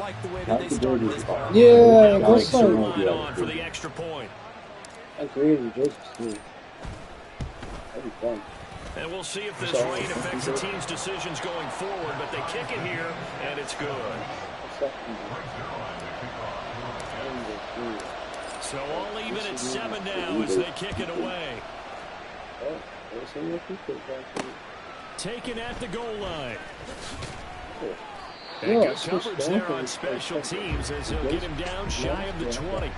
like the way that they started this ball. Yeah, that's like on for the extra point. I created Joseph's too. That'd be fun. And we'll see if this rain affects the team's decisions going forward, but they kick it here, and it's good. So all even at 7 now as they kick it away. Taken at the goal line. And good coverage there on special teams as he'll get him down shy of the 20.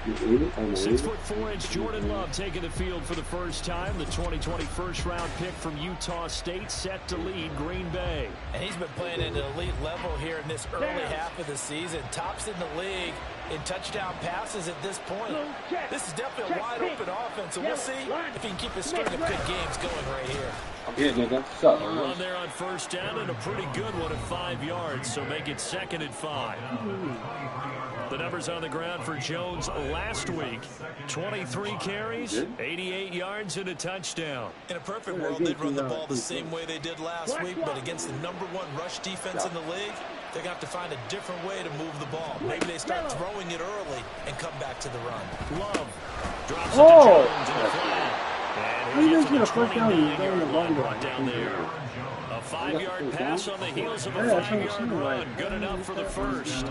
6'4" Jordan Love taking the field for the first time. The 2020 first-round pick from Utah State set to lead Green Bay. And he's been playing at an elite level here in this early half of the season. Tops in the league in touchdown passes at this point. This is definitely a wide-open offense, so we'll see if he can keep his string of good games going right here. Yeah, nigga. What's up? Run there on first down and a pretty good one at 5 yards, so make it 2nd and 5. The numbers on the ground for Jones last week. 23 carries, 88 yards, and a touchdown. In a perfect world, they'd run the ball the same way they did last week, but against the #1 rush defense in the league, they're going to have to find a different way to move the ball. Maybe they start throwing it early and come back to the run. Love drops it to Jones in the flat. He doesn't get a first down. He's going to run down there. A 5-yard pass on the heels of a 5-yard run. Good enough for the first.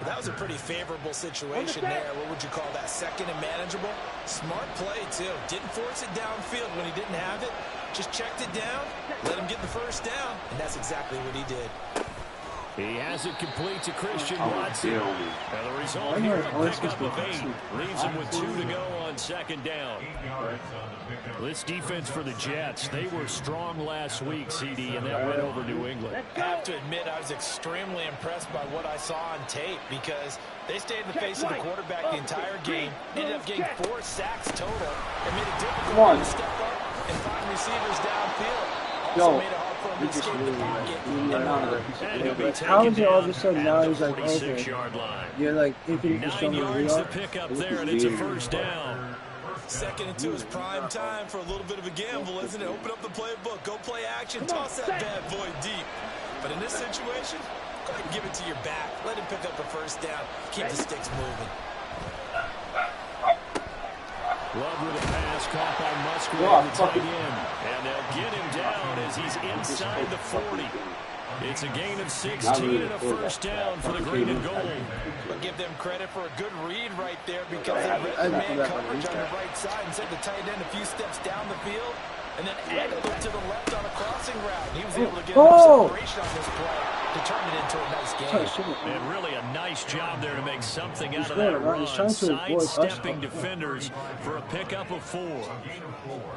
That was a pretty favorable situation there. What would you call that? 2nd and manageable? Smart play, too. Didn't force it downfield when he didn't have it. Just checked it down, let him get the first down, and that's exactly what he did. He has it complete to Christian Watson. And the result here, a pickup of 8. Leaves him with 2 to go on 2nd down. This defense for the Jets, they were strong last week, CD, and that went over New England. I have to admit, I was extremely impressed by what I saw on tape because they stayed in the face of the quarterback the entire game, ended up getting 4 sacks total, and made it difficult for him to step up and find receivers downfield. Also made it hard for him to escape the pocket. How is it all of a sudden now he's like, okay, you're like infinitely 9 yards to pick up there, and it's a first down. 2nd and 2 is prime time for a little bit of a gamble, isn't it? Open up the playbook, go play action, toss that bad boy deep. But in this situation, go ahead and give it to your back. Let him pick up a first down. Keep the sticks moving. Love with a pass caught by Musgrave, the tight end. And they'll get him down as he's inside the 40. It's a gain of 16 and a first down for the green and gold. But give them credit for a good read right there because they read the man coverage on the right side and sent the tight end a few steps down the field and then angled him to the left on a crossing route. He was able to get enough separation on this play to turn it into a nice game. And really a nice job there to make something out of that run, sidestepping defenders for a pickup of 4.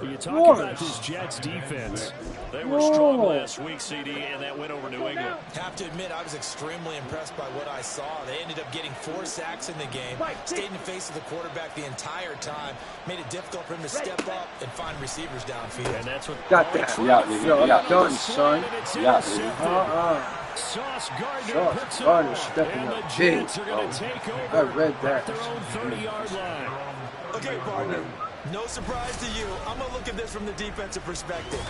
You talk about this Jets defense. They were strong last week, CD, and that went over New England. Have to admit, I was extremely impressed by what I saw. They ended up getting 4 sacks in the game, stayed in the face of the quarterback the entire time, made it difficult for him to step up and find receivers downfield. And that's what got that. Yeah, done, son. Yeah. Sauce Gardner stepping up big. I read that. Their own 30-yard line. Okay, partner. No surprise to you. I'm going to look at this from the defensive perspective.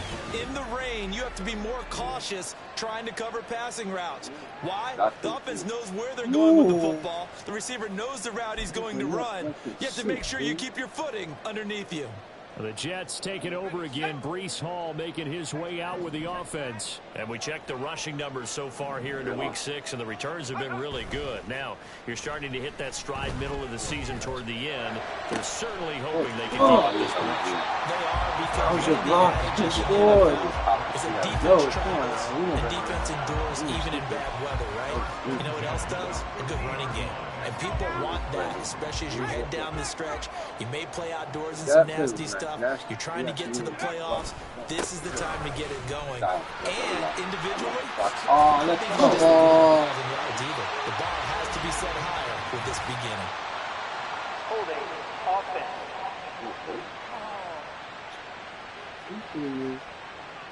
In the rain, you have to be more cautious trying to cover passing routes. Why? The offense knows where they're going with the football. The receiver knows the route he's going to run. You have to make sure you keep your footing underneath you. The Jets take it over again. Breece Hall making his way out with the offense. And we checked the rushing numbers so far here into Week 6, and the returns have been really good. Now, you're starting to hit that stride middle of the season toward the end. They're certainly hoping they can keep up this production. They are because was your block. Just scored. It's a defense travels. The defense endures even in bad weather, right? You know what else does? A good running game. And people want that, especially as you head down the stretch. You may play outdoors in some nasty stuff. You're trying to get to the playoffs. This is the time to get it going. And individually, I think you just the bar has to be set higher with this beginning. Holding offense.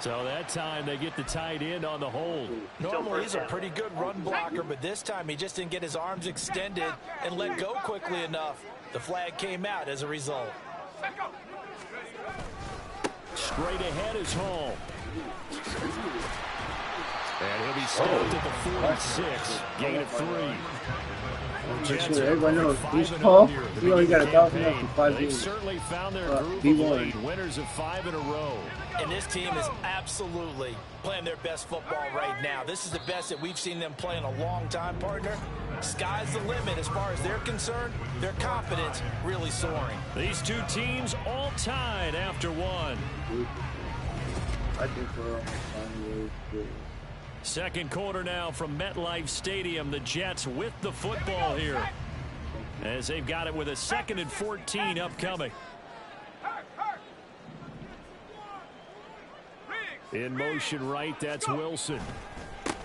So that time they get the tight end on the hold. Normally he's a pretty good run blocker, but this time he just didn't get his arms extended and let go quickly enough. The flag came out as a result. Straight ahead is Hall. And he'll be stopped at the 46. Gain of 3. Jets sure are everyone knows he's 5-0 tall. here at the He only got beginning of the 1,000 after campaign. 5 They games. certainly found their groove B1. of late. Winners of 5 in a row. And this team is absolutely playing their best football right now. This is the best that we've seen them play in a long time, partner. Sky's the limit as far as they're concerned. Their confidence really soaring. These two teams all tied after one. I think we're almost on the way. Second quarter now from MetLife Stadium. The Jets with the football here, as they've got it with a 2nd and 14 upcoming. In motion right, that's Wilson.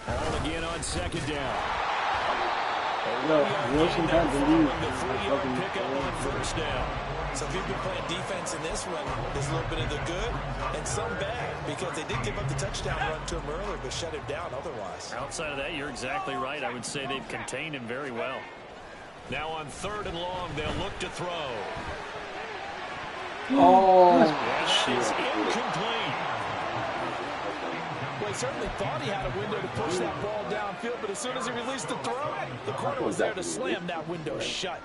All again on 2nd down. No, Wilson had the lead. The 3-yard pickup on 1st down. Some people playing defense in this one. There's a little bit of the good and some bad because they did give up the touchdown run to him earlier but shut him down otherwise. Outside of that, you're exactly right. I would say they've contained him very well. Now on 3rd and long, they'll look to throw. Oh, That is incomplete. Well, he certainly thought he had a window to push that ball downfield, but as soon as he released the throw, the corner was there to slam that window shut.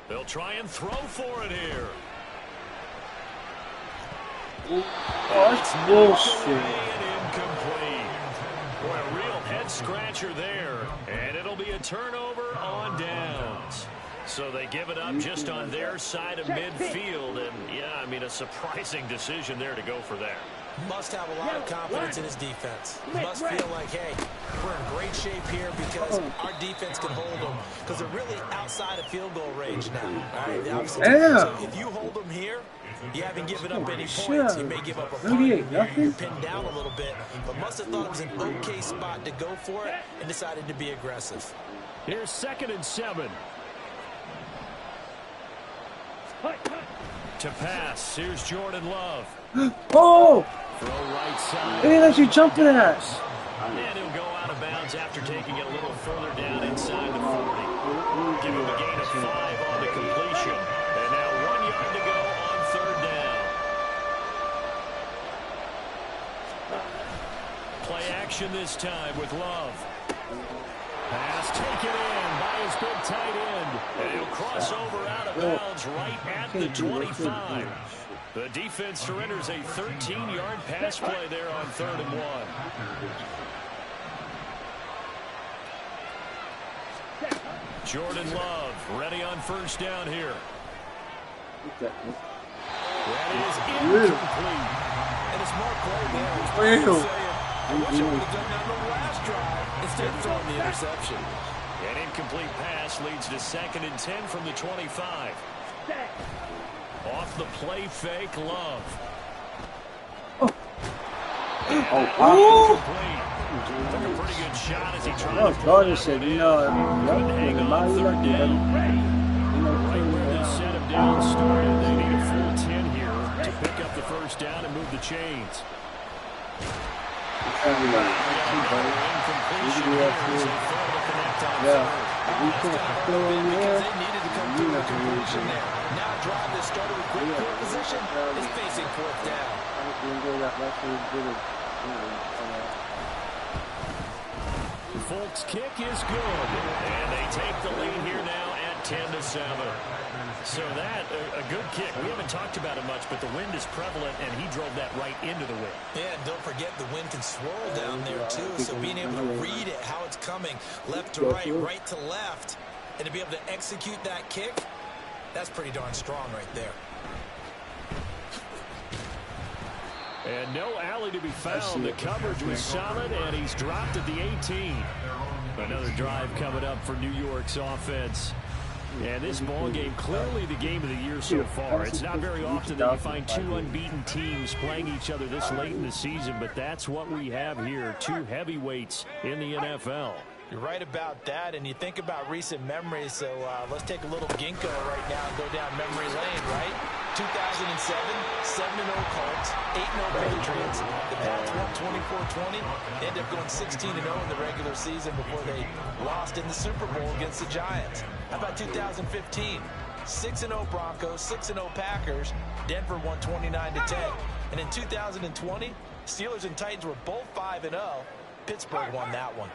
They'll try and throw for it here. oh, that's bullshit. And incomplete. Boy, a real head-scratcher there. And it'll be a turnover on downs. So they give it up just on their side of midfield. And, yeah, I mean, a surprising decision there to go for that. Must have a lot of confidence in his defense. Must feel like, hey, we're in great shape here because our defense can hold them because they're really outside of field goal range now. All right? So if you hold them here, you haven't given up any points. You may give up a punt. You're pinned down a little bit, but must have thought it was an okay spot to go for it and decided to be aggressive. Here's 2nd and 7. To pass, here's Jordan Love. Oh! Throw right side. Hey, that's you jumping at. And he'll go out of bounds after taking it a little further down inside the 40. Give him a gain of 5 on the completion. And now 1 yard to go on 3rd down. Play action this time with Love. Pass taken in by his big tight end. And he'll cross over out of bounds right at the 25. The defense surrenders a 13-yard pass play there on 3rd and 1. Jordan Love ready on 1st down here. That is incomplete. And a smart play there. He's saying, I wish I would have done that on the last drive instead of throwing the interception. An incomplete pass leads to 2nd and 10 from the 25. Off the play fake, Love. Incomplete. Took a pretty good shot as he tried to pull it said, in. no, Couldn't hang on 3rd down. Right where this set of downs started, they need a full 10 here to pick up the 1st down and move the chains. Incompletion here as they fail to connect on 3rd. Because they needed to come through the conclusion there. Now a drive that started with quick field position is facing 4th down. Folk's kick is good, and they take the lead here now at 10-7. So that, a good kick. We haven't talked about it much, but the wind is prevalent, and he drove that right into the wind. Yeah, and don't forget the wind can swirl down there, too. So being able to read it, how it's coming, left to right, right to left, and to be able to execute that kick, that's pretty darn strong right there. And no alley to be found. The coverage was solid, and he's dropped at the 18. Another drive coming up for New York's offense. And this ball game, clearly the game of the year so far. It's not very often that you find two unbeaten teams playing each other this late in the season, but that's what we have here, two heavyweights in the NFL. You're right about that, and you think about recent memories, so let's take a little ginkgo right now and go down memory lane, right? 2007, 7-0 Colts, 8-0 Patriots. The Pats won 24-20. They ended up going 16-0 in the regular season before they lost in the Super Bowl against the Giants. How about 2015? 6-0 Broncos, 6-0 Packers. Denver won 29-10. And in 2020, Steelers and Titans were both 5-0. Pittsburgh won that one.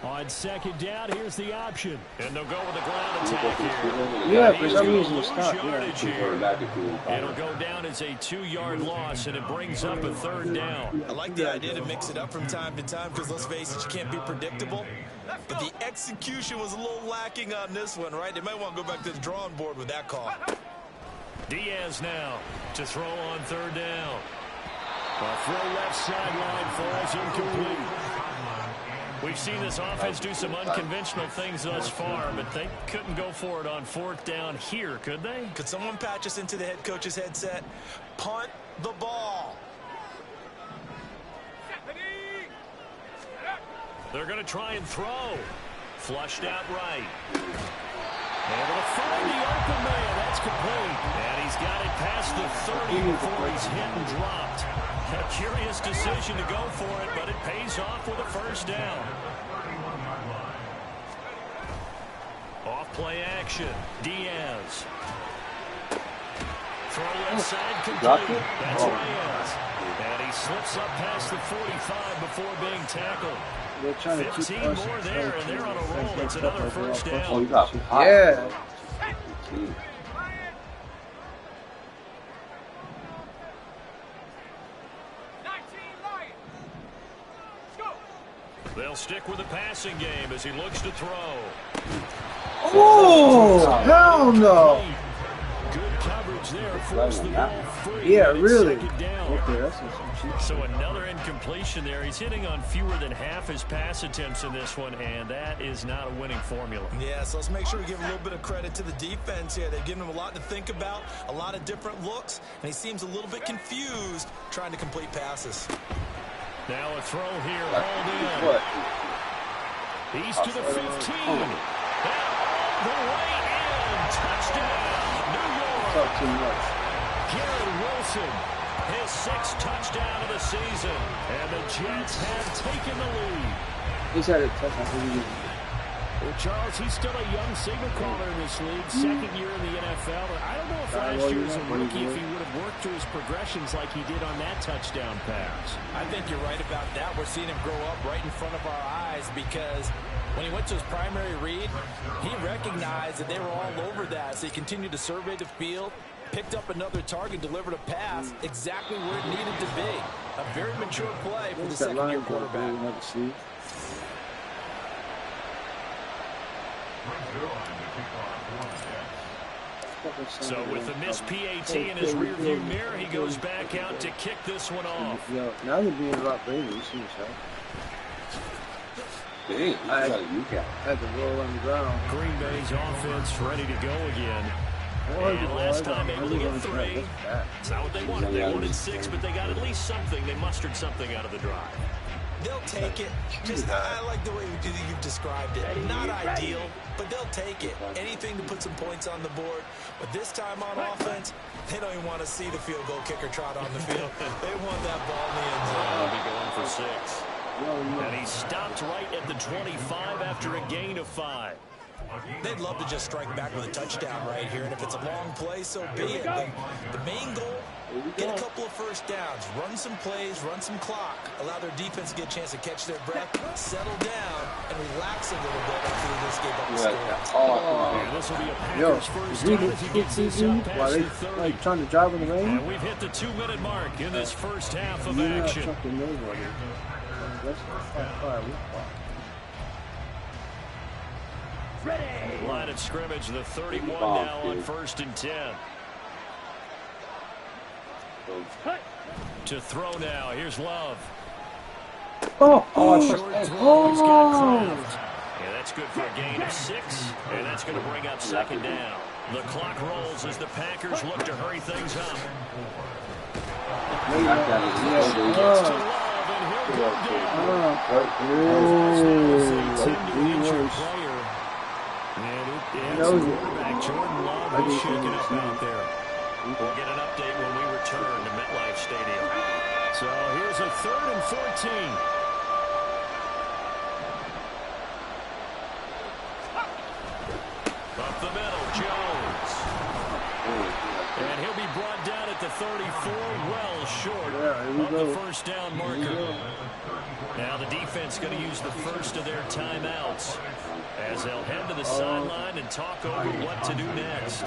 On second down, here's the option. And they'll go with the ground attack here. Yeah, for some reason you stop. Yeah. It'll go down as a 2-yard loss, and it brings up a third down. I like the idea to mix it up from time to time because, let's face it, you can't be predictable. But the execution was a little lacking on this one, right? They might want to go back to the drawing board with that call. Diaz now to throw on third down. A throw left sideline falls incomplete. We've seen this offense do some unconventional things thus far, but they couldn't go for it on fourth down here, could they? Could someone patch us into the head coach's headset? Punt the ball. They're going to try and throw. Flushed out right. Able to find the open man. That's complete. And he's got it past the 30 before he's hit and dropped. A curious decision to go for it, but it pays off with a first down. Off play action. Diaz. Throw inside complete. That's Reyes. And he slips up past the 45 before being tackled. 15 more there, and they're on a roll. It's another first down. Yeah. They'll stick with the passing game as he looks to throw. Oh, hell no. Good coverage there. Forced the ball free. Yeah, really. Okay, so another incompletion there. He's hitting on fewer than half his pass attempts in this one, and that is not a winning formula. Yeah, so let's make sure we give a little bit of credit to the defense here. They've given him a lot to think about, a lot of different looks, and he seems a little bit confused trying to complete passes. Now a throw here, hauled in. He's to the 15. And all the way in. Touchdown, New York. Garrett Wilson, his 6th touchdown of the season. And the Jets have taken the lead. He's had a touchdown. Well, Charles, he's still a young signal caller in this league, second year in the NFL. I don't know if last year as a rookie, if he would have worked through his progressions like he did on that touchdown pass. I think you're right about that. We're seeing him grow up right in front of our eyes because when he went to his primary read, he recognized that they were all over that. So he continued to survey the field, picked up another target, delivered a pass exactly where it needed to be. A very mature play for the second-year quarterback. So with the missed PAT in his rearview mirror, he goes back out to kick this one off. Yo, now they're being a lot braver. You see this, right? I had to roll on the ground. Green Bay's offense ready to go again. And last time able to get 3. It's not what they wanted. They wanted 6, but they got at least something. They mustered something out of the drive. They'll take it. I like the way you've described it. Not ideal, but they'll take it. Anything to put some points on the board. But this time on offense, they don't even want to see the field goal kicker trot on the field. They want that ball in the end zone. They'll be going for 6. And he stopped right at the 25 after a gain of 5. They'd love to just strike back with a touchdown right here, and if it's a long play, so be it. But the main goal, get a couple of first downs, run some plays, run some clock, allow their defense to get a chance to catch their breath, settle down, and relax a little bit after this game up the score. And this will be a Packers first down as he gets this up past the 30. Like trying to drive in the rain? And we've hit the 2-minute mark in this first half of action. Line of scrimmage, the 31 now on 1st and 10. To throw now. Here's Love. He's got Kraft. Yeah, that's good for a gain of 6, and that's going to bring up 2nd down. The clock rolls as the Packers look to hurry things up. He gets to Love, and he'll go down. And quarterback Jordan Love is shaking up out there. We'll get an update when we return to MetLife Stadium. So here's a 3rd and 14. And he'll be brought down at the 34, well short of the first down marker. Now the defense going to use the first of their timeouts as they'll head to the sideline and talk over what to do next.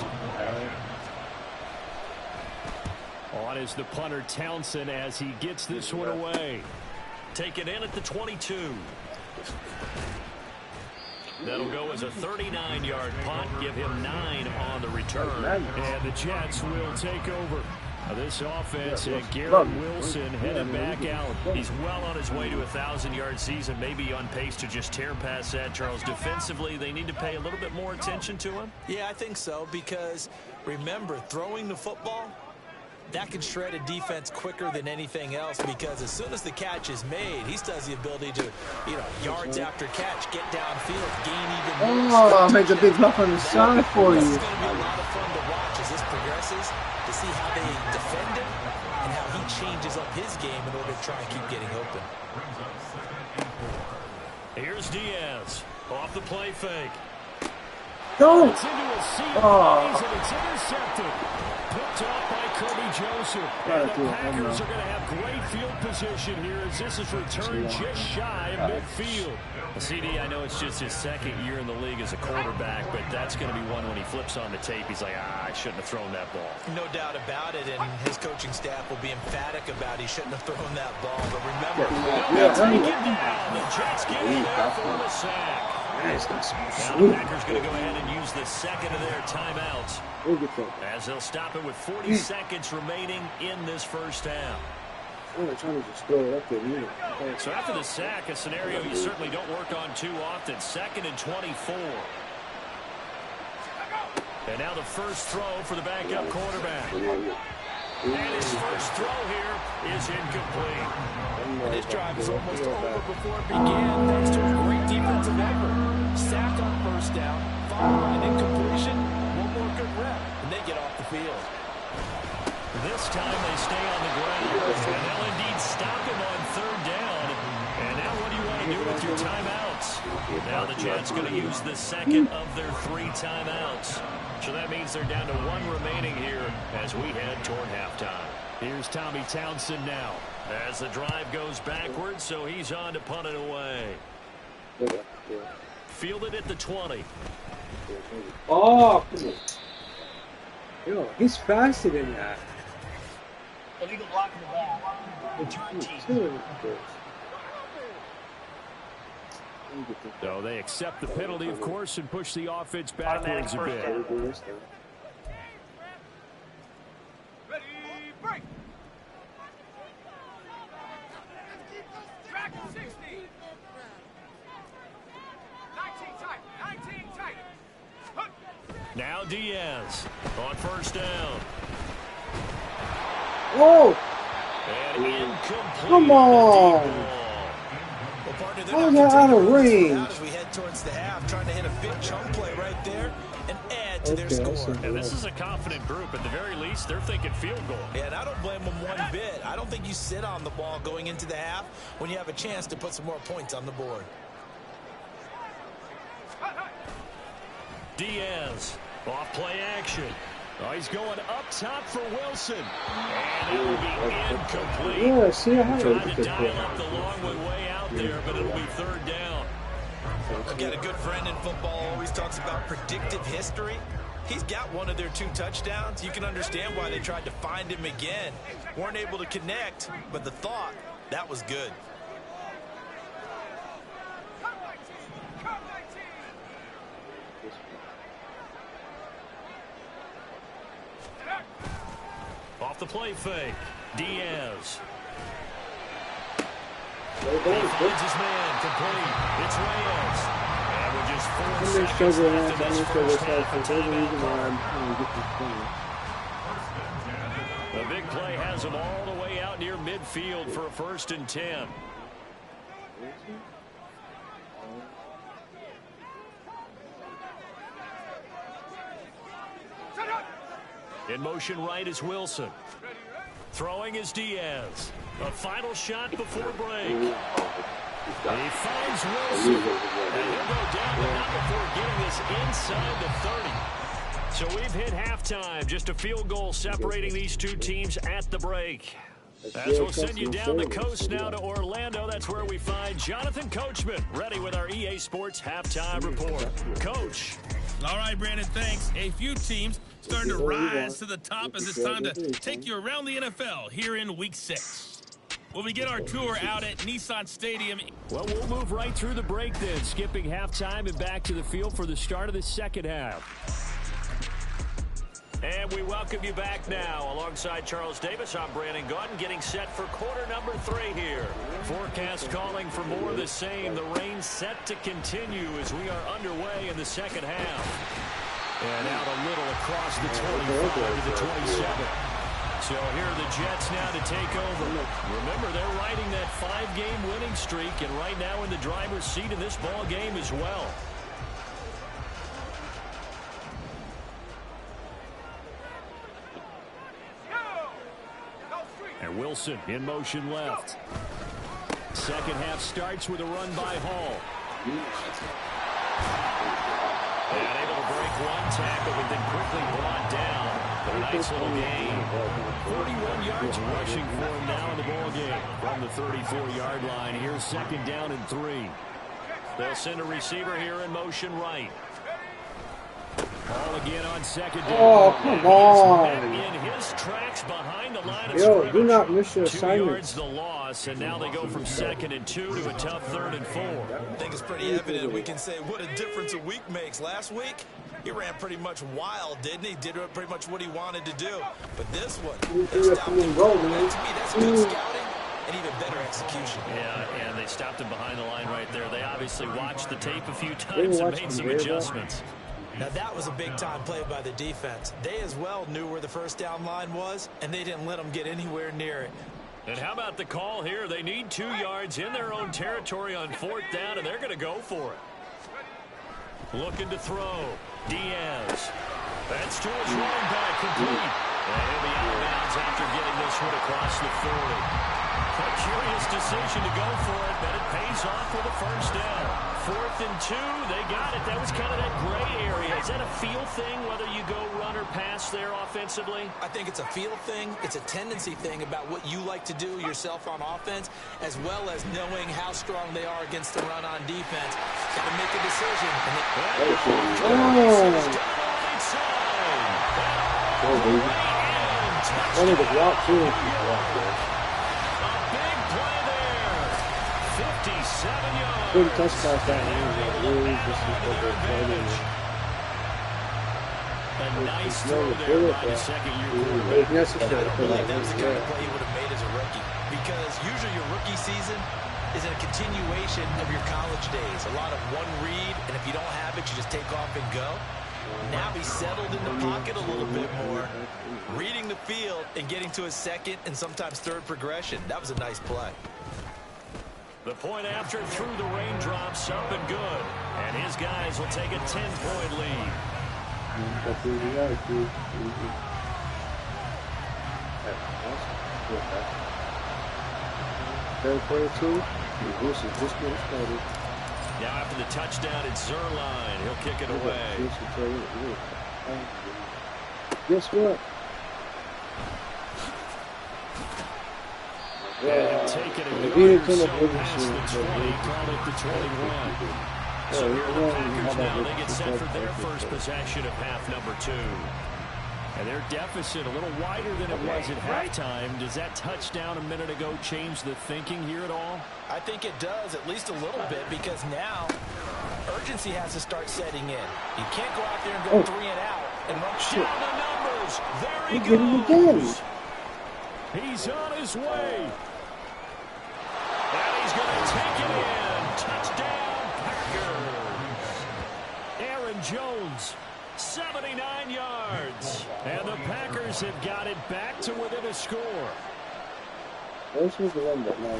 On is the punter Townsend as he gets this one away. Taken in at the 22. That'll go as a 39-yard punt, give him 9 on the return. And the Jets will take over this offense, and Garrett Wilson headed back out. He's well on his way to a 1,000-yard season, maybe on pace to just tear past that, Charles. Defensively, they need to pay a little bit more attention to him? Yeah, I think so, because remember, throwing the football, that can shred a defense quicker than anything else, because as soon as the catch is made, he still has the ability to, yards after catch, get downfield, gain even more. Oh, make a big block on the side for you. This is going to be a lot of fun to watch as this progresses, to see how they defend him and how he changes up his game in order to try and keep getting open. Here's Diaz off the play fake. Go! It's into a seat, and it's intercepted. Picked off by Kirby Joseph. And the Packers are going to have great field position here as this is returned just shy of midfield. CD, I know it's just his second year in the league as a quarterback, but that's going to be one when he flips on the tape. He's like, I shouldn't have thrown that ball. No doubt about it, and his coaching staff will be emphatic about he shouldn't have thrown that ball. But remember, take it down. The Jets get in there for the sack. Now the Packers going to go ahead and use the second of their timeouts as they'll stop it with 40 seconds remaining in this first half. So after the sack, a scenario you certainly don't work on too often. 2nd and 24. And now the first throw for the backup quarterback. And his first throw here is incomplete. And this drive is almost over before it began, thanks to a great defensive effort. Sack on first down, followed by an incompletion, one more good rep, and they get off the field. This time they stay on the ground, and they'll indeed stop him on 3rd down. And now what do you want to do with your timeouts? Now the Jets going to use the second of their 3 timeouts. So that means they're down to 1 remaining here as we head toward halftime. Here's Tommy Townsend now as the drive goes backwards, so he's on to punt it away. Fielded at the 20. Oh, come on. Yo, he's faster than that. Illegal block in the back. Return team. So they accept the penalty, of course, and push the offense backwards a bit. Ready, break. Track 60. 19 tight. Now Diaz on first down. Oh! And incomplete. Come on! Well, partner, how is that out of range? As we head towards the half, trying to hit a big chunk play right there and add to their score. And this is a confident group. At the very least, they're thinking field goal. Yeah, and I don't blame them one bit. I don't think you sit on the ball going into the half when you have a chance to put some more points on the board. Diaz, off play action. Oh, he's going up top for Wilson. And it will be incomplete. Yeah, see how trying to dial up the long way out there, but it'll be 3rd down. Again, a good friend in football always talks about predictive history. He's got one of their 2 touchdowns. You can understand why they tried to find him again. Weren't able to connect, but the thought, that was good. Off the play fake, Diaz. He finds his man complete. It's Reyes. And we're just 4 seconds left in this first half. The big play has him all the way out near midfield for a 1st and 10. In motion right is Wilson. Throwing is Diaz. A final shot before break. He finds Wilson. And he'll go down, but not before getting this inside the 30. So we've hit halftime. Just a field goal separating these two teams at the break. As we'll send you down the coast now to Orlando, that's where we find Jonathan Coachman, ready with our EA Sports halftime report. Coach. All right, Brandon, thanks. A few teams starting to rise to the top as it's time to take you around the NFL here in Week 6. We'll begin our tour out at Nissan Stadium. Well, we'll move right through the break then, skipping halftime and back to the field for the start of the second half. And we welcome you back now. Alongside Charles Davis, I'm Brandon Gautin, getting set for quarter number 3 here. Forecast calling for more of the same. The rain set to continue as we are underway in the second half. And out a little across the 25 to the 27. So here are the Jets now to take over. Remember, they're riding that 5-game winning streak, and right now in the driver's seat in this ball game as well. And Wilson in motion left. Second half starts with a run by Hall. And able to break one tackle, but then quickly brought down. But a nice little gain. 41 yards rushing for him now in the ball game. From the 34-yard line, here's second down and 3. They'll send a receiver here in motion right. Ball again on second down. Oh, come on. In his tracks behind the line of Yo, scrimmage. do not miss your 2 assignment. yards the loss, and now they go from second and 2 to a tough 3rd and 4. I think it's pretty evident we can say what a difference a week makes. Last week, he ran pretty much wild, didn't he? Did pretty much what he wanted to do. But this one, they stopped him. To me, that's good scouting and even better execution. Yeah, and they stopped him behind the line right there. They obviously watched the tape a few times and made some adjustments. Now, that was a big-time play by the defense. They as well knew where the first down line was, and they didn't let them get anywhere near it. And how about the call here? They need 2 yards in their own territory on 4th down, and they're going to go for it. Looking to throw. Diaz. That's to his running back, complete. And he'll be out of bounds after getting this one across the 40. A curious decision to go for it, but it pays off with a first down. 4th and 2, they got it. That was kind of that gray area. Is that a feel thing, whether you go run or pass there offensively? I think it's a feel thing. It's a tendency thing about what you like to do yourself on offense, as well as knowing how strong they are against the run on defense. Got to make a decision. One of the block too. Good touch pass that really just a nice throw there by the second-year quarterback. Necessary. I believe that was the kind of play he would have made as a rookie, because usually your rookie season is a continuation of your college days. A lot of one read, and if you don't have it, you just take off and go. Now he's settled in the pocket a little bit more, reading the field and getting to his second and sometimes third progression. That was a nice play. The point after through the raindrops, up and good. And his guys will take a 10-point lead. Now after the touchdown, it's Zerline. He'll kick it away. Guess what? And taking a yard or so past the 20, called it the 21. So here are the Packers now. They get set for their first possession of half number 2. And their deficit a little wider than it was at halftime. Does that touchdown a minute ago change the thinking here at all? I think it does, at least a little bit, because now urgency has to start setting in. You can't go out there and go 3 and out and run down the numbers. There he goes. He's on his way. And he's going to take it in. Touchdown, Packers. Aaron Jones, 79 yards. And the Packers have got it back to within a score. This was the one that now.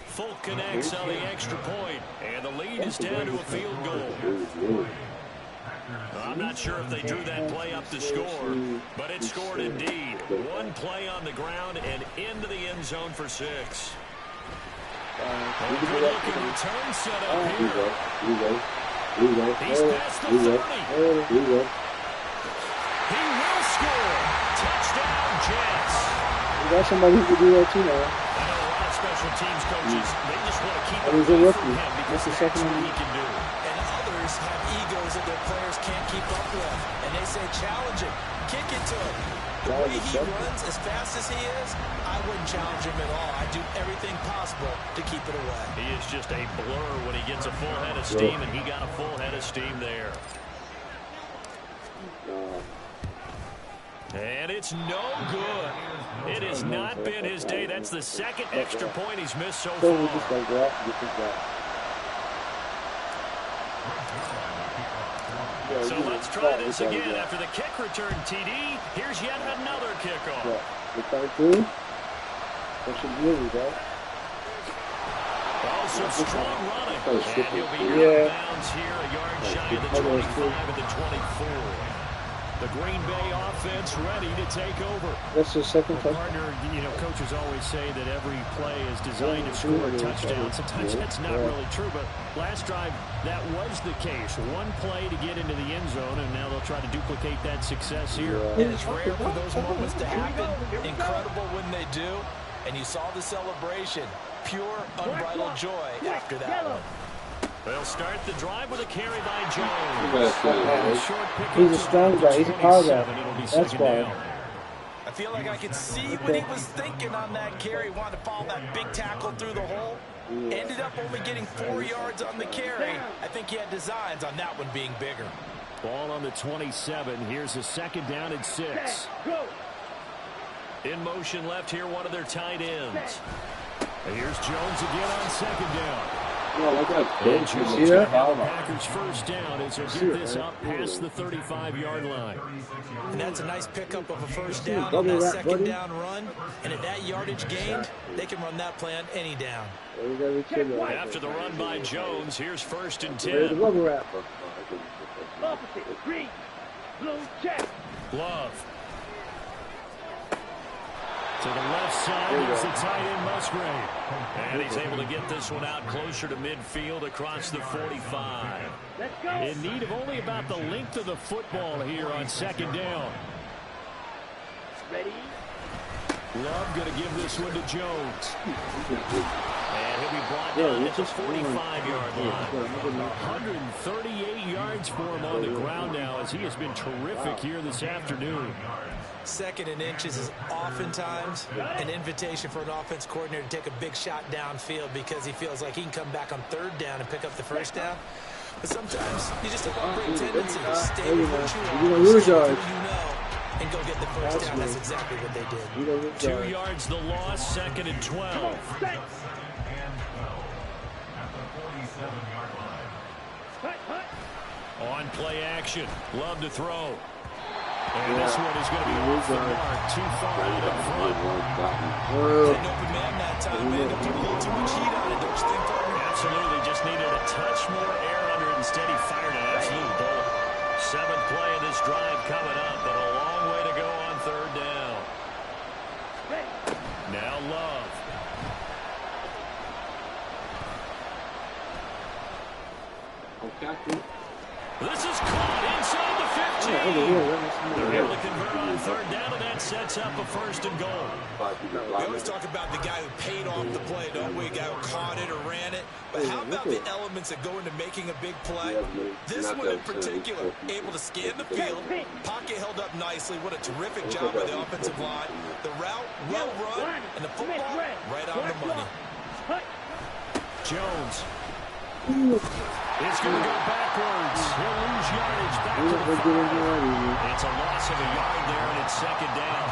Folk connects on the extra point, and the lead is down to a field goal. I'm not sure if they drew that play up to score, but it scored indeed. One play on the ground and into the end zone for 6. Good looking return set up here. Here we go. He's past the 30. Here we go. He will score. Touchdown, Jets. We got somebody who can do that too now. I know a lot of special teams coaches, they just want to keep it He's a away rookie. from him because That's the that's second what one. he can do. And others have egos that their players can't keep up with. And they say, challenge him, kick it to him. The way he runs, as fast as he is, I wouldn't challenge him at all. I'd do everything possible to keep it away. He is just a blur when he gets a full head of steam, and he got a full head of steam there. And it's no good. It has not been his day. That's the second extra point he's missed so far. So let's try this again. After the kick return, TD, here's yet another kickoff. Also strong running. And he'll be out of bounds here, a yard shy of the 25 and the 24. The Green Bay offense ready to take over. That's the second time. Partner, you know, coaches always say that every play is designed to score a touchdown. Sometimes that's not really true, but last drive, that was the case. One play to get into the end zone, and now they'll try to duplicate that success here. And it's rare for those moments to happen. Incredible when they do. And you saw the celebration. Pure, unbridled joy after that one. They'll start the drive with a carry by Jones. He's a strong guy. He's a power guy. That's why. I feel like I could see what he was thinking on that carry. Wanted to follow that big tackle through the hole. Ended up only getting 4 yards on the carry. I think he had designs on that one being bigger. Ball on the 27. Here's a second down and 6. In motion left here, one of their tight ends. And here's Jones again on second down. And Jones got Packers first down as they get this up past the 35-yard line. And that's a nice pickup of a first down on that second down run. And at that yardage gained, they can run that play on any down. After the run by Jones, here's first and 10. Love. To the left side is the tight end Musgrave. And he's able to get this one out closer to midfield across the 45. In need of only about the length of the football here on second down. Ready? Love going to give this one to Jones. And he'll be brought down at the 45-yard line. 138 yards for him on the ground now as he has been terrific here this afternoon. Second and inches is oftentimes an invitation for an offense coordinator to take a big shot downfield because he feels like he can come back on third down and pick up the first down. But sometimes you just have a great tendency to stay with what you are, stay with who you know, and go get the first down. That's exactly what they did. 2 yards the loss, second and 12. On play action, Love to throw. And this one is going to be off the mark, too far out in front. An open man that time, man. They put a little too much heat on it, don't you think, partner? Absolutely, just needed a touch more air under it. Instead, he fired an absolute bullet. 7th play of this drive coming up, but a long way to go on third down. Now Love. This is caught inside the 15. They're able to convert on third down, and that sets up a first and goal. We always talk about the guy who paid off the play, don't we? A guy who caught it or ran it. But how about the elements that go into making a big play? This one in particular, able to scan the field. Pocket held up nicely. What a terrific job by the offensive line. The route, well run, and the football right on the money. Jones. It's going to go backwards. He'll lose yardage back to the 5. It's a loss of a yard there, and it's second down.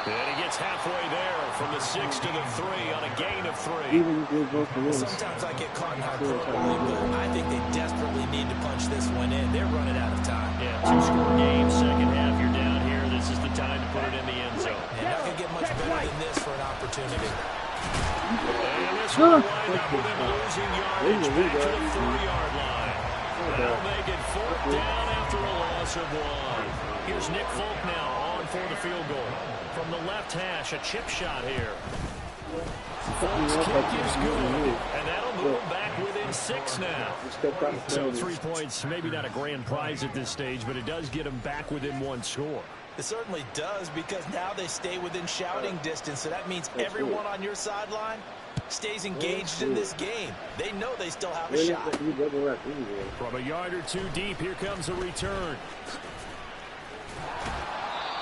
And he gets halfway there from the 6 to the 3 on a gain of 3. Sometimes I get caught in hyperbole, but I think they desperately need to punch this one in. They're running out of time. Yeah, 2-score game, second half. You're down here. This is the time to put it in the end zone. And not going to get much better than this for an opportunity. And this will wind up with him losing yardage back to the 4-yard line. That'll make it 4th down after a loss of 1. Here's Nick Folk now on for the field goal. From the left hash, a chip shot here. Folks, kick is good, and that'll move them back within 6 now. So 3 points, maybe not a grand prize at this stage, but it does get them back within 1 score. It certainly does, because now they stay within shouting distance, so that means everyone on your sideline stays engaged in this game. They know they still have a shot. From a yard or 2 deep, here comes a return.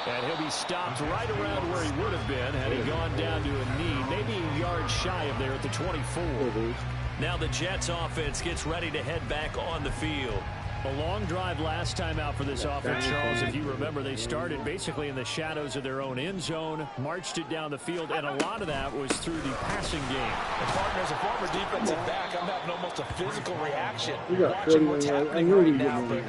And he'll be stopped right around where he would have been had he gone down to a knee, maybe a yard shy of there at the 24. Now the Jets offense gets ready to head back on the field. A long drive last time out for this offense, Charles. If you remember, they started basically in the shadows of their own end zone, marched it down the field, and a lot of that was through the passing game. And partner, as a former defensive back, I'm having almost a physical reaction watching what's happening right now. But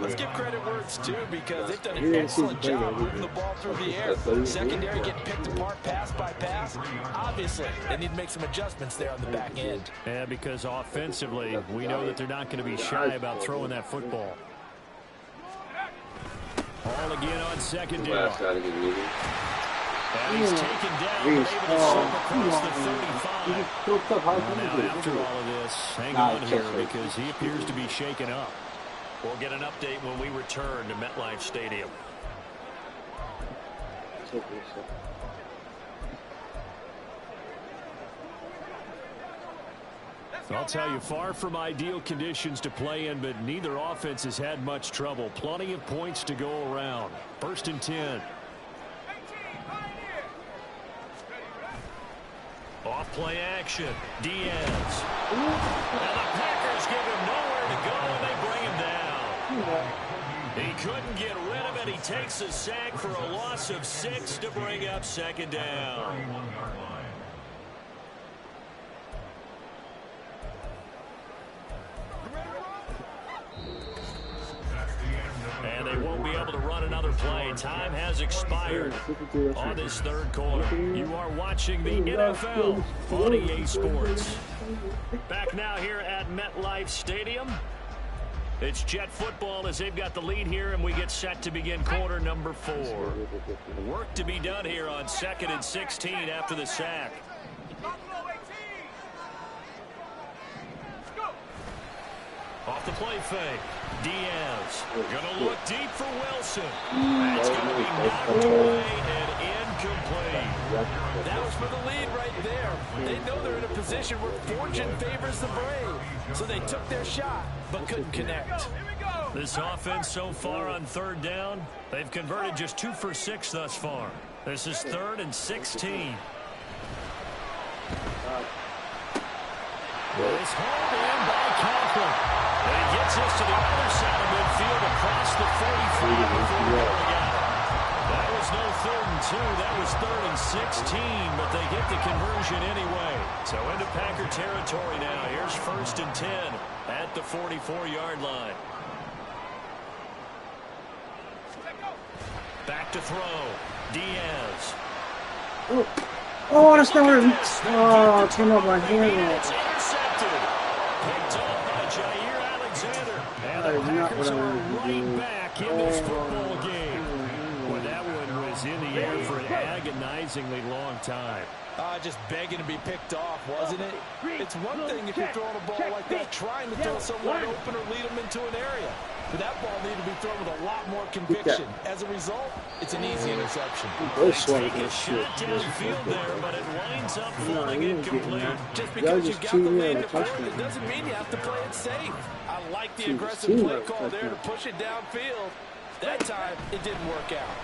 let's give credit where it's due, because they've done an excellent job moving the ball through the air. Secondary getting picked apart pass by pass. Obviously, they need to make some adjustments there on the back end. Yeah, because offensively, we know that they're not going to be shy about throwing that football. Ball again on 2nd down. And he's taken down, but able to slip across the 35. Now, after all of this, hang on here, because he appears to be shaken up. We'll get an update when we return to MetLife Stadium. I'll tell you, far from ideal conditions to play in, but neither offense has had much trouble. Plenty of points to go around. 1st and 10. Off play action. Diaz. And the Packers give him nowhere to go, and they bring him down. He couldn't get rid of it. He takes a sack for a loss of 6 to bring up 2nd down. And they won't be able to run another play. Time has expired on this 3rd quarter. You are watching the NFL on EA Sports. Back now here at MetLife Stadium. It's Jet football as they've got the lead here, and we get set to begin quarter number 4. Work to be done here on 2nd and 16 after the sack. Off the play fake. Diaz gonna look deep for Wilson. That's gonna be knocked away and incomplete. That was for the lead right there. They know they're in a position where fortune favors the brave. So they took their shot, but couldn't connect. This offense so far on 3rd down, they've converted just 2 for 6 thus far. This is 3rd and 16. It's hauled in by Kaplan. And he gets us to the other side of midfield across the 45 before going out. That was no 3rd and 2. That was 3rd and 16, but they get the conversion anyway. So into Packer territory now. Here's 1st and 10 at the 44-yard line. Back to throw. Diaz. Oh, that's not what it came out my hand. It's intercepted. Picked off by Jair Alexander. And the Packers are right back in this football game. Well, that one was in the air for an agonizingly long time. Just begging to be picked off, wasn't it? It's one thing if you're throwing a ball like that, trying to throw someone open or lead them into an area. But that ball needed to be thrown with a lot more conviction. As a result, it's an easy interception. Take a shot downfield there, but it winds up falling incomplete. Just because you've got the lead in the fourth, it doesn't mean you have to play it safe. I like the aggressive play call there to push it downfield. That time, it didn't work out.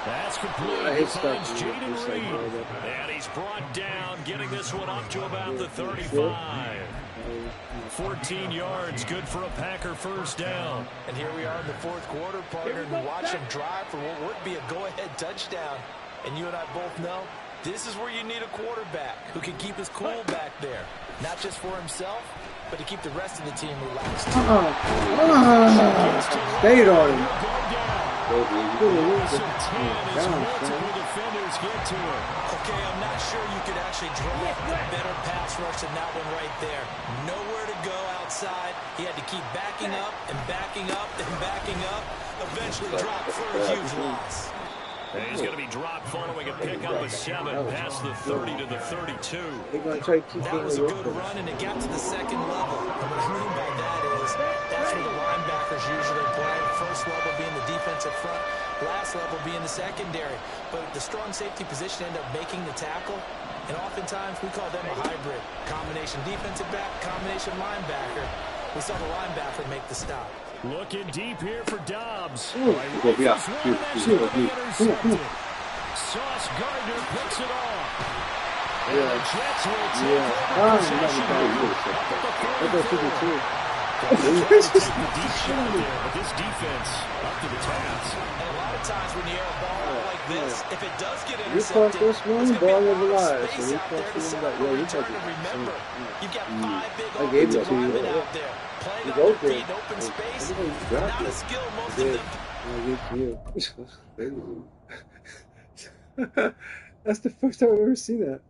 That's complete. He finds Jaden Reed. And he's brought down, getting this one up to about the 35. 14 yards, good for a Packer 1st down. And here we are in the 4th quarter, partner, and watch him drive for what would be a go-ahead touchdown. And you and I both know this is where you need a quarterback who can keep his cool back there. Not just for himself, but to keep the rest of the team relaxed. Stayed on him. Okay, I'm not sure you could actually draw a better pass rush than that one right there. Nowhere to go outside. He had to keep backing up and backing up and backing up. eventually dropped for a huge loss. And he's going to be dropped following a pickup of 7 past the 30 to the 32. That was a good run, and it got to the second level. And what I mean by that is that's where the linebackers usually play. First level being the defensive front, last level being the secondary. But the strong safety position ended up making the tackle. And oftentimes we call them a hybrid. Combination defensive back, combination linebacker. We saw the linebacker make the stop. Looking deep here for Dobbs. Yeah. Sauce Gardner picks it off. And Yeah. the Jets will take over possession. Take the deep shot there, but this defense up to the task. And a lot of times when you air a ball out like this, if it does get You caught intercepted, this one, there's ball going to of be a the lot lies. of So space you out there caught to this set one, up yeah, a you return. caught And this. remember, you've got 5 big I gave offensive it to you. linemen Yeah. out there playing You on go their for it. feet in open space. Everybody's Not dropped a it. skill most I of did. them. I gave it to you. That's the first time I've ever seen that.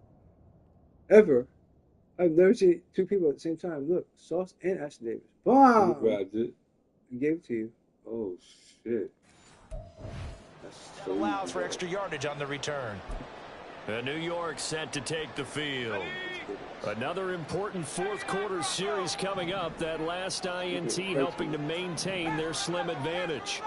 Ever. I've never seen two people at the same time. Look, Sauce and Ashley Davis. Bomb! You grabbed it. I gave it to you. Oh, shit. That allows for extra yardage on the return. And New York set to take the field. Another important fourth quarter series coming up. That last INT helping to maintain their slim advantage.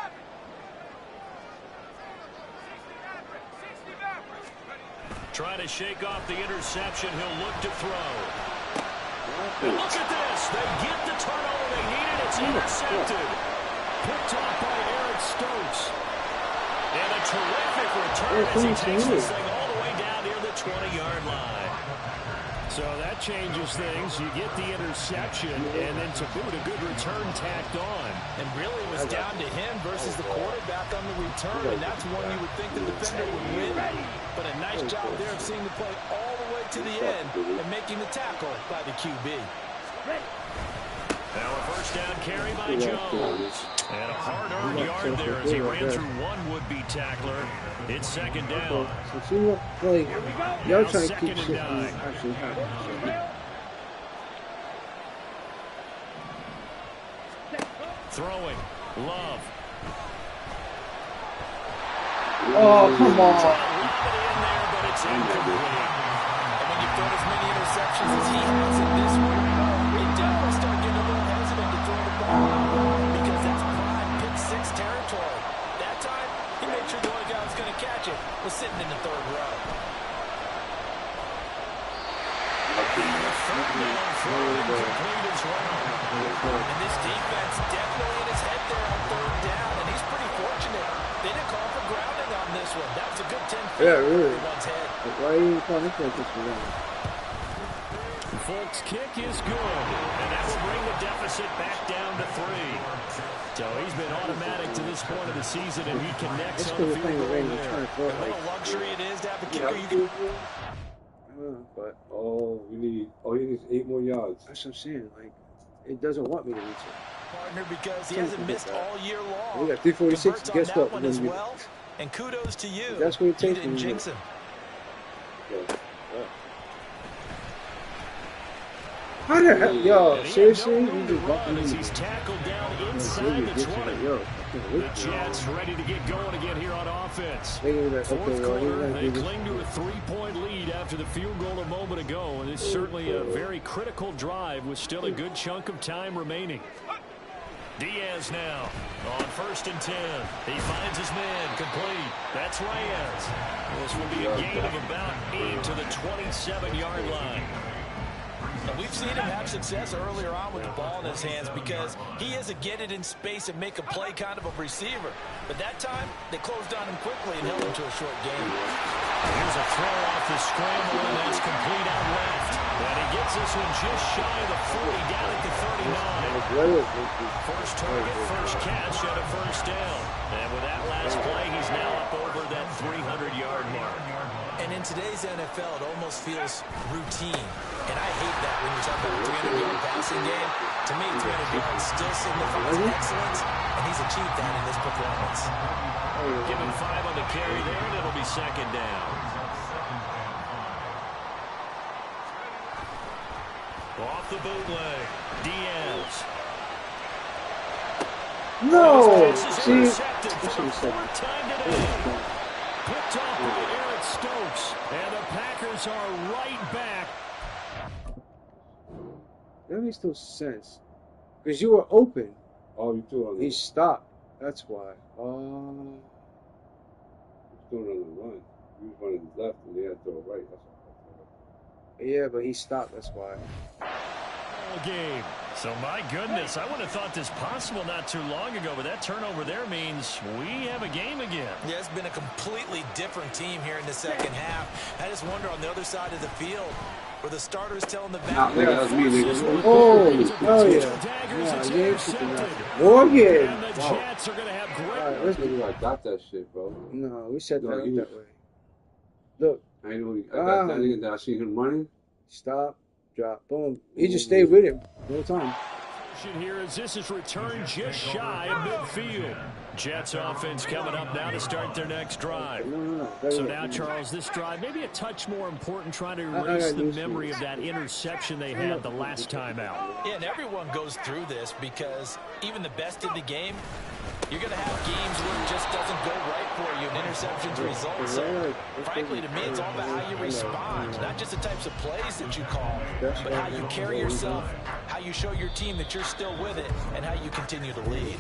Trying to shake off the interception. He'll look to throw. And look at this. They get the turnover they needed. It's intercepted. Picked off by Eric Stokes. And a terrific return as he takes this thing all the way down near the 20-yard line. So that changes things. You get the interception, and then to boot, a good return tacked on. And really it was down to him versus the quarterback on the return, and that's one you would think the defender would win. But a nice job there of seeing the play all the way to the end and making the tackle by the QB. Now a first down carry by Jones. And a hard-earned yard there as he ran through one would-be tackler. It's second down. So see what, like, y'all trying to keep shit from actually happening. Throwing. Love. Oh, come on. Lob it in there, but it's incomplete. And when you've thrown as many interceptions as he has in this one, you definitely start getting a little hesitant to throw the ball because that's prime pick 6 territory. That time, he made sure the only guy who was going to catch it was sitting in the third row. And this defense definitely in his head there on third down, and he's pretty fortunate. They didn't call for grounding on this one. That was a good 10 feet Yeah, really. over everyone's head. Why are you calling this like this for them? Folks' kick is good, and that will bring the deficit back down to 3. So he's been automatic to this point of the season, and he connects on the field goal there. What a luxury it is to have a kicker you can... But he needs 8 more yards. that's what I'm saying. Like, it doesn't want me to reach it. partner because he hasn't missed all year long. We got 346. Converts on Guess that what? one as well. And kudos to you. That's what it You takes. didn't jinx him. How the heck, yo? Seriously, no you just run bumped as me. he's tackled down inside the 20. Yo, The Jets ready to get going again here on offense. Fourth okay, quarter, they well, cling to a 3-point lead after the field goal a moment ago, and it's certainly a very critical drive with still a good chunk of time remaining. Diaz now on 1st and 10. He finds his man complete. That's Reyes. This will be a gain of about 8 to the 27-yard line. And we've seen him have success earlier on with the ball in his hands because he is a get it in space and make a play kind of a receiver. But that time, they closed on him quickly and held him to a short game. Here's a throw off the scramble, and that's complete out left. And he gets this one just shy of the 40, down at the 39. First target, first catch, and a first down. And with that last play, he's now up over that 300-yard mark. And in today's NFL, it almost feels routine. And I hate that when you talk about a 300-yard passing game. To me, 300 yards still signifies excellence, and he's achieved that in this performance. Give him 5 on the carry there, and it'll be second down. Off the bootleg, Diaz. No! His pass is See? intercepted I for should the have said fourth time that. today. Picked off by Eric Stokes. And the Packers are right back. That makes no sense. Because you were open. Oh, you threw on He the stopped. That's why. Oh. you threw on the run. You was running left and they had to throw right. That's all. Yeah, but he stopped. That's why. Game. So, my goodness, I would have thought this possible not too long ago, but that turnover there means we have a game again. Yeah, it's been a completely different team here in the second half. I just wonder on the other side of the field where the starters telling the Nah, back. nigga, that was me, nigga. Oh, yeah. Morgan. And the Jets are going to have great. All right, let's Nigga, I got that shit, bro. No, we set that No, up you- that way. Look, I know. I got that nigga that I seen him running. stop, drop, boom. He just stayed with him the whole time. Here as this is returned just shy of midfield. Jets offense coming up now to start their next drive. No. So now, Charles, this drive maybe a touch more important, trying to erase the memory of that interception they had the last time out. Yeah, and everyone goes through this because even the best in the game, you're going to have games where it just doesn't go right for you and interceptions result. So, frankly, to me, it's all about how you respond, not just the types of plays that you call, but how you carry yourself, how you show your team that you're still with it, and how you continue to lead.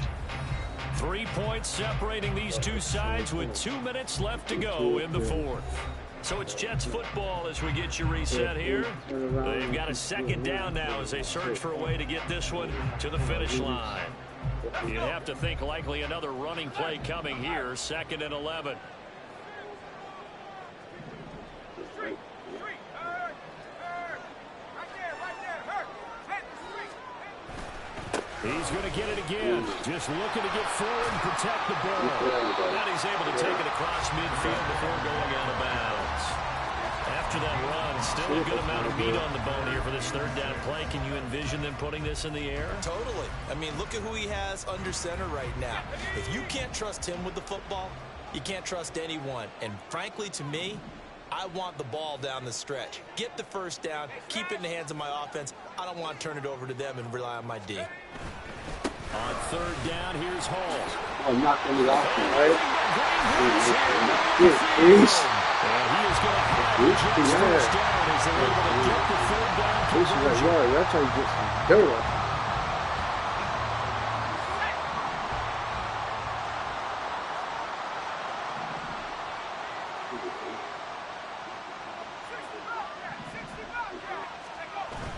3 points separating these two sides with 2 minutes left to go in the fourth. So it's Jets football as we get you reset here. They've got a second down now as they search for a way to get this one to the finish line. You'd have to think likely another running play coming here, 2nd and 11. He's going to get it again. Just looking to get forward and protect the ball. And he's able to take it across midfield before going out of bounds. After that run, still a good amount of meat on the bone here for this third down play. Can you envision them putting this in the air? Totally. I mean, look at who he has under center right now. If you can't trust him with the football, you can't trust anyone. And frankly, to me, I want the ball down the stretch. Get the first down, keep it in the hands of my offense. I don't want to turn it over to them and rely on my D. On third down, here's Hall. Oh, not in the option, right? And he is going to have the Jets first down as they're able to get the third down conversion. Y'all trying to get some dirt.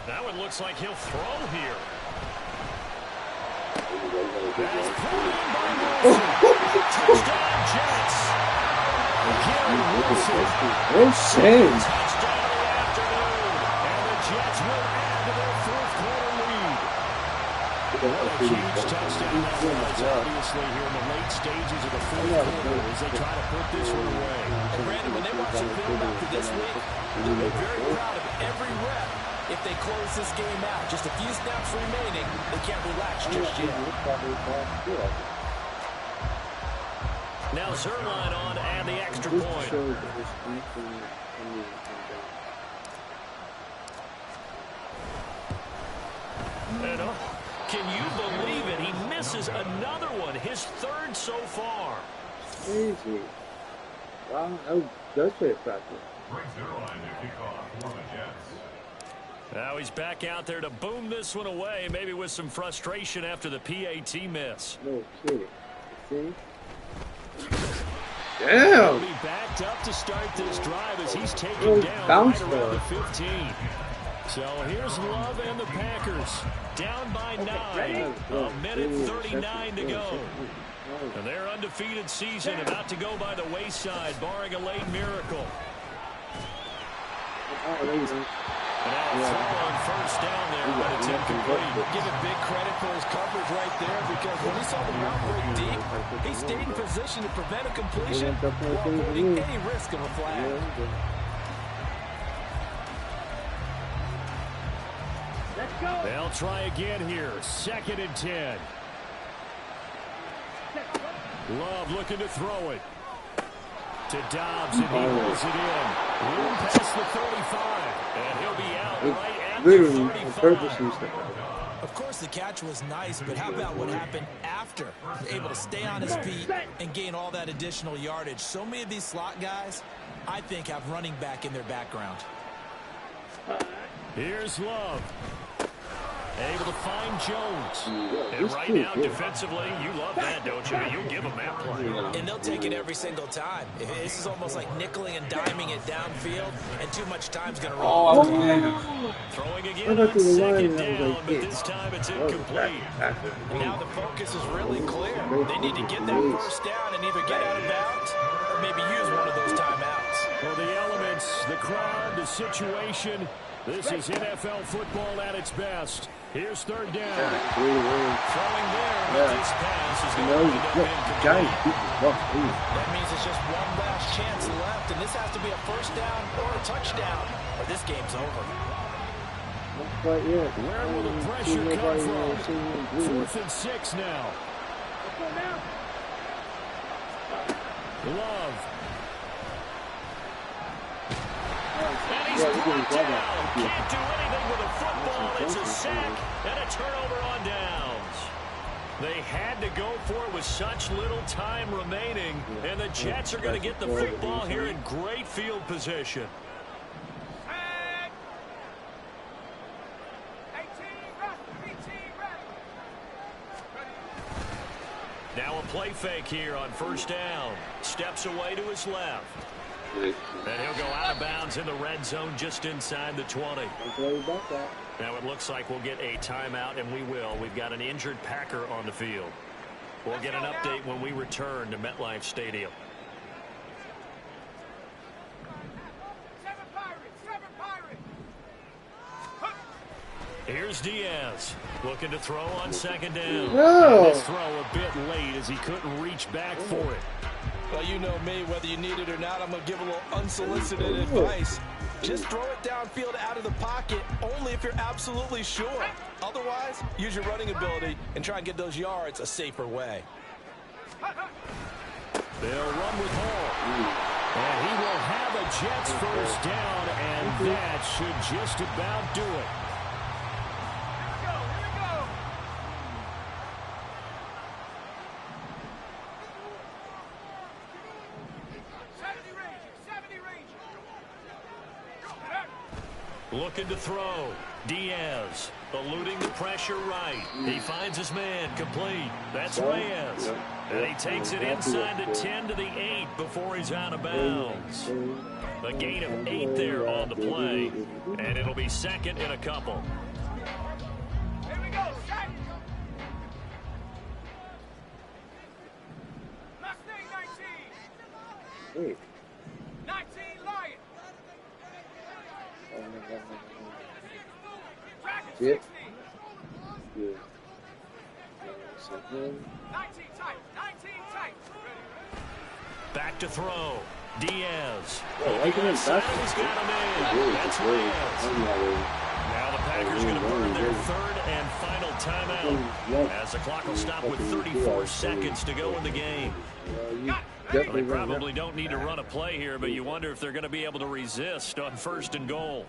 Now it looks like he'll throw here. That's pulled in by Wilson. Touchdown, Jets. Gary Wilson. Touchdown of the afternoon. And the Jets will add to their fourth quarter lead. What a huge touchdown that was, obviously, here in the late stages of the fourth quarter as they try to put this one away. And Brandon, when they watch the film after this week, they'll be very proud of every rep. If they close this game out, just a few snaps remaining, they can't relax just yet. Now Zerline on and the extra point. And can you believe it? He misses another one, his third so far. Crazy. Wow, that does play a factor. Now he's back out there to boom this one away, maybe with some frustration after the PAT miss. No kidding. See? He'll Damn! be backed up to start this drive as he's taken down right around the 15. So here's Love and the Packers. Down by 9. A minute 39 to go. And their undefeated season about to go by the wayside, barring a late miracle. And now a throw on first down there, but it's incomplete. Give him big credit for his coverage right there because when he saw the route break deep, he stayed in position to prevent a completion while avoiding any risk of a flag. They'll try again here. 2nd and 10. Love looking to throw it. To Dobbs, and he rolls it in. Room past the 35. And he'll be out right at the 35. Of course, the catch was nice, but how about what happened after? Able to stay on his feet and gain all that additional yardage. So many of these slot guys, I think, have running back in their background. Here's Love. Able to find Jones. And right now, defensively, you love that, don't you? You'll give them that play. And they'll take it every single time. This is almost like nickeling and diming it downfield, and too much time's going to roll. Throwing again on second down, but this time it's incomplete. And now the focus is really clear. They need to get that first down and either get out of bounds or maybe use one of those timeouts. Well, the elements, the crowd, the situation, this is NFL football at its best. Here's third down. Throwing there, but this pass is going to end up incomplete. That means it's just one last chance left, and this has to be a first down or a touchdown, or this game's over. But yeah, where will the pressure come from? 4th and 6 now. Love. And he's brought down. Can't do anything with a football. It's a sack and a turnover on downs. They had to go for it with such little time remaining, and the Jets are going to get the football here in great field position. Now a play fake here on first down. Steps away to his left. And he'll go out of bounds in the red zone just inside the 20. Now it looks like we'll get a timeout, and we will. We've got an injured Packer on the field. We'll get an update when we return to MetLife Stadium. Here's Diaz looking to throw on second down. No. This throw a bit late as he couldn't reach back for it. Well, you know me, whether you need it or not, I'm going to give a little unsolicited advice. Just throw it downfield out of the pocket only if you're absolutely sure. Otherwise, use your running ability and try and get those yards a safer way. They'll run with Hall. And he will have a Jets first down, and that should just about do it. Looking to throw. Diaz eluding the pressure right. He finds his man complete. That's Reyes. And he takes it inside the 10 to the 8 before he's out of bounds. A gain of 8 there on the play. And it'll be second and a couple. Here we go, set. Mustang 19. Wait. 19 Lion. Yep. 19 tight. 19 tight. Back to throw. Diaz. I can He's got him in. That's Reyes. Now the Packers going to burn their third and final timeout as the clock will stop with 34 seconds to go in the game. Well, they probably don't need to run a play here, but you wonder if they're going to be able to resist on first and goal.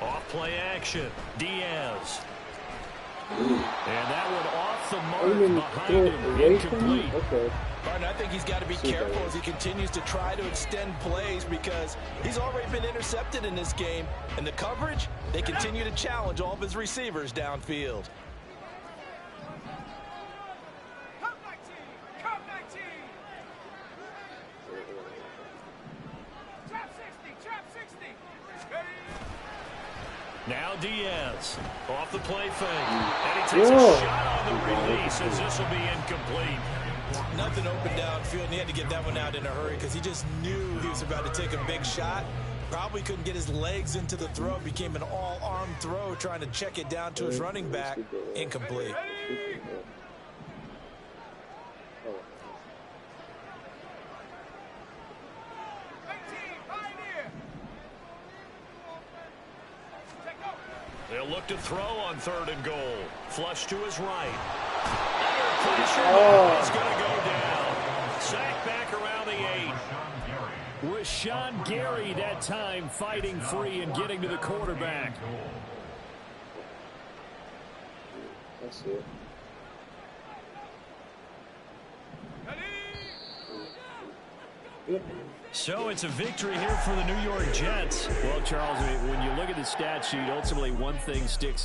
Off play action. Diaz. And that one off the mark behind him. Incomplete. Okay. Martin, I think he's got to be careful as he continues to try to extend plays because he's already been intercepted in this game. And the coverage, they continue to challenge all of his receivers downfield. Come 19. Come 19. Trap 60. Trap 60. Ready. Now Diaz off the play fake. And he takes a shot on the release as this will be incomplete. Nothing open downfield, and he had to get that one out in a hurry because he just knew he was about to take a big shot. Probably couldn't get his legs into the throw. Became an all-arm throw trying to check it down to his running back. Incomplete. They'll look to throw on third and goal. Flush to his right. Pressure is going to go down. Sack back around the 8. Rashawn Gary that time fighting free and getting to the quarterback. That's it. Yep. So it's a victory here for the New York Jets. Well, Charles, when you look at the stat sheet, ultimately one thing sticks